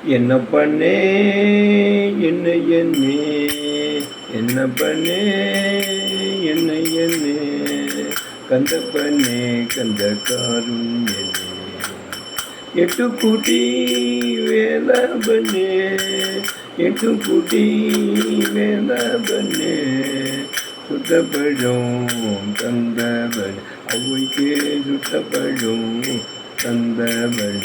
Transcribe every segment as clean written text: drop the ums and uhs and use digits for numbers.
என்ன பண்ணே என்ன என்னே என்ன பண்ணே என்ன என்னே கந்த பண்ணே கந்த காருண்யனே எட்டு கூட்டி வேலை பண்ணே எட்டு கூட்டி வேலை பண்ணே சுத்தப்படும் தந்தவன் அவைக்கு சுத்தப்படும் தந்தவன்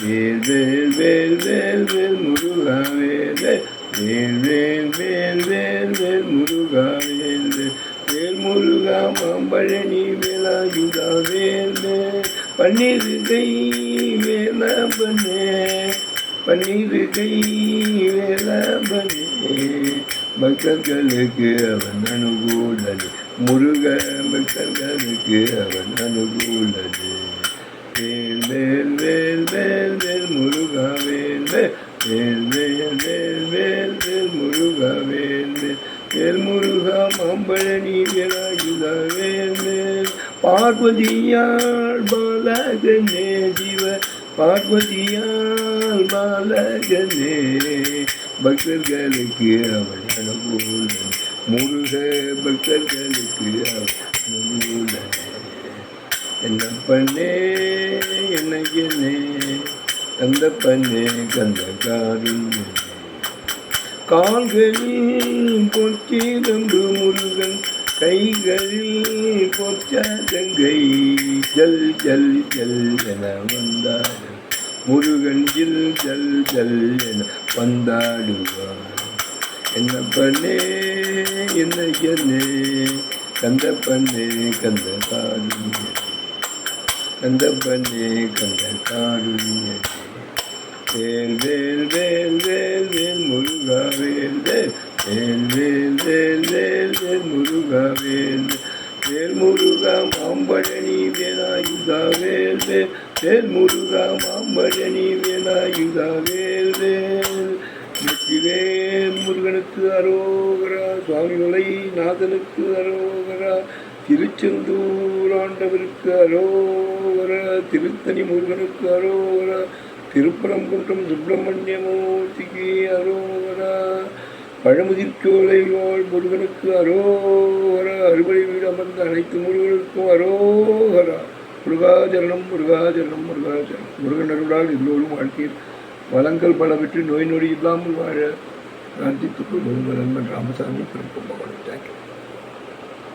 வேல் வேல் வேல் வேல் வேல் முருகா வேல் வேல் வேல் வேல் வேல் வேல் முருகா வேல் வேல் முருகா மாம்பழனி வேலாயுதா வேல் வேல் பன்னீர் கை வேல பண்ணே பன்னீர் கை வேல பண்ணே பக்தர்களுக்கு அவன் அனுகூலனே முருக பக்தர்களுக்கு அவன் அனுகூலனே வேல் வேல் வேல் வேல் வேல் முருகா வேல் வேல் வேல் வேல் வேல் வேல் முருகா வேல் வேல் முருகா மாம்பழனி வேலாயுதா வேல் வேல் பார்வதியாள் பாலகனே சிவ பார்வதியாள் பாலகனே பக்தர்களுக்கு அவன் அனுகூலன் முருக பக்தர்களுக்கு அவன் அனுகூலன் என்ன பண்ணே என்ன என்னே கந்த பண்ணே கந்த காருண்யனே கால்களில் பொற்சிலம்பு முருகன் கைகளில் பொற்சதங்கை ஜல் ஜல் ஜல் என வந்தார் முருகன் ஜில் ஜல் ஜல் என வந்தாடுவார் என்ன பண்ணே என்ன என்னே கந்த பண்ணே கந்த காருண்யனே கந்த பண்ணே கந்த காருண்யனே வேல் வேல் வேல் வேல் வேல் முருகா வேல் வேல் வேல் வேல் வேல் வேல் முருகா வேல் வேல் முருகா மாம்பழனி வேலாயுதா வேல் வேல் வேல் முருகா மாம்பழனி வேலாயுதா வேல் வேல் வெற்றிவேல் முருகனுக்கு அரோகரா சுவாமிமலை நாதனுக்கு அரோகரா திருச்செந்தூர் ஆண்டவருக்கு அரோகரா திருத்தணி முருகனுக்கு அரோகரா திருப்பரங்குன்றம் சுப்பிரமணியமூர்த்திக்கு அரோகரா பழமுதிர்ச்சோலை வாழ் முருகனுக்கு அரோகரா அறுபடை வீடு அமர்ந்த அனைத்து முருகனுக்கும் அரோகரா முருகாச்சரணம் முருகாச்சரணம் முருகாச்சரணம் முருகன் அருளால் எல்லோரும் வாழ்க்கையில் வளங்கள் பல பெற்று நோய் நொடி இல்லாமல் வாழ பிரார்த்தித்துக் கொள்ளும் ராமசாமி பெரும்பு தேங்க்யூ.